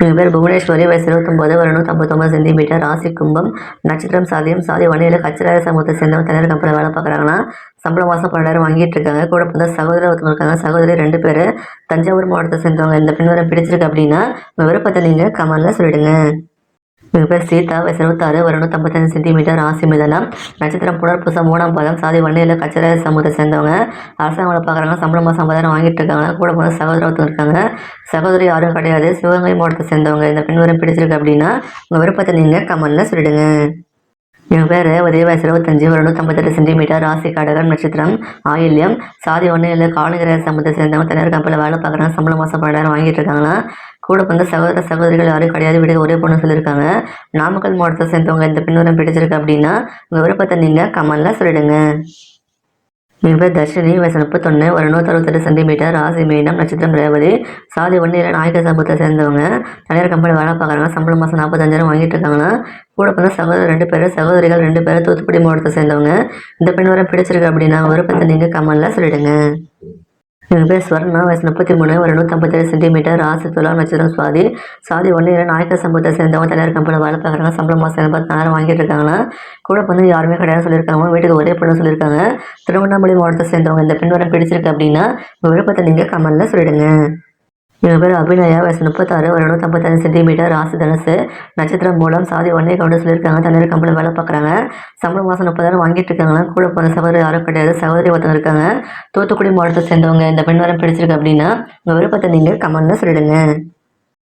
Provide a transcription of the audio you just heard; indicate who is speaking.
Speaker 1: எங்கள் பேர் புவனேஸ்வரி, வயசு 29, ஒரு 159 சென்டிமீட்டர், ராசி கும்பம், நட்சத்திரம் சாதியம், சாதி வன்னியில் கச்சிராய சமூகத்தை சேர்ந்தவங்க தனியார் கம்பெனியில் வேலை பார்க்குறாங்கன்னா சம்பளம் மாதம் 12,000 வாங்கிட்டு இருக்காங்க. கூட வந்து சகோதரர் ஒருத்தவங்க இருக்காங்க. சகோதரி 2 பேர் தஞ்சாவூர் மாவட்டத்தை சேர்ந்தவங்க. இந்த பெண் பிடிச்சிருக்கு அப்படின்னா உங்கள் விருப்பத்தை நீங்கள் கமெண்ட்ல சொல்லிடுங்க. எங்கள் பேர் சீதா, வயசு 26, ஒரு 155 சென்டிமீட்டர், ராசி மிதனம், நட்சத்திரம் புனர்பூசம், 3ஆம் பாதம், சாதி வன்னியில் கச்சிராய சமூகத்தை சேர்ந்தவங்க. அரசாங்கம் வேலை பார்க்குறாங்க. சம்பளம் மாதம் 50,000 வாங்கிட்டு இருக்காங்க. கூட வந்து சகோதரர் ஒருத்தவங்க இருக்காங்க. சகோதரி யாரும் கிடையாது. சிவகங்கை மாவட்டத்தை சேர்ந்தவங்க. இந்த பெண் பிடிச்சிருக்கு அப்படின்னா உங்கள் விருப்பத்தை நீங்கள் கமெண்ட்ல சொல்லிடுங்க. என் பேர் ரேவதி, வயசு 25, ஒரு 158 சென்டிமீட்டர், ராசி கடகம், நட்சத்திரம் ஆயில்யம், சாதி ஒன்றில் காலனிகர சமூகத்தை சேர்ந்தவங்க தனியார் கம்பெனியில் வேலை பார்க்குறாங்க. சம்பளம் மாதம் 12,000 வாங்கிட்டு இருக்காங்கன்னா கூட வந்து சகோதரிகள் யாரும் கிடையாது. வீட்டுக்கு ஒரே பொண்ணு சொல்லியிருக்காங்க. நாமக்கல் மாவட்டத்தை சேர்ந்தவங்க. இந்த பெண் பிடிச்சிருக்கு அப்படின்னா உங்கள் விருப்பத்தை நீங்கள் கமெண்ட்ல சொல்லிடுங்க. என் பேர் தர்ஷினி, வயசு 31, ஒரு 168 சென்டிமீட்டர், ராசி மீனம், நட்சத்திரம் ரேவதி, சாதி ஒன்றில் நாயக்கர் சமூகத்தை சேர்ந்தவங்க. தனியார் கம்பெனி வேலை பார்க்குறாங்க. சம்பளம் மாதம் 45,000 வாங்கிட்டு இருக்காங்கன்னா கூட வந்து சகோதரர் 2 பேர், சகோதரிகள் 2 பேர் தூத்துக்குடி மாவட்டத்தை சேர்ந்தவங்க. இந்த பெண் பிடிச்சிருக்கு அப்படின்னா விருப்பத்தை நீங்கள் கமெண்ட்ல சொல்லிடுங்க. எங்கள் பேர் ஸ்வர்ணா, வயசு 33, ஒரு 157 சென்டிமீட்டர், ராசி துலாம், நட்சத்திரம் சுவாதி, சாதி ஒன்றில் நாயக்கர் சமூகத்தை சேர்ந்தவங்க. தனியார் கம்பெனியில் வேலை பார்க்குறாங்க. சம்பளம் மாதம் 84,000 வாங்கிட்டு இருக்காங்கன்னா கூட வந்து யாருமே கிடையாது சொல்லியிருக்காங்க. வீட்டுக்கு ஒரே பொண்ணு சொல்லியிருக்காங்க. திருவண்ணாமலை மாவட்டத்தை சேர்ந்தவங்க. இந்த பெண் பிடிச்சிருக்கு அப்படின்னா உங்கள் விருப்பத்தை நீங்கள் கமெண்ட்ல சொல்லிடுங்க. எங்கள் பேர் அபிநயா, வயசு 36, ஒரு 155 சென்டிமீட்டர், ராசி தனுசு, நட்சத்திரம் மூலம், சாதி ஒன்றை கவுண்டு சொல்லியிருக்காங்க. தனியார் கம்பெனியில் வேலை பார்க்குறாங்க. சம்பளம் மாதம் 30,000 வாங்கிட்டு இருக்காங்களா. கூட போன சகோதரி யாரும் கிடையாது. சகோதரி ஒருத்தவங்க இருக்காங்க. தூத்துக்குடி மாவட்டத்தை சேர்ந்தவங்க. இந்த பெண் பிடிச்சிருக்கு அப்படின்னா உங்கள் விருப்பத்தை நீங்கள் கமெண்ட்ல சொல்லிடுங்க.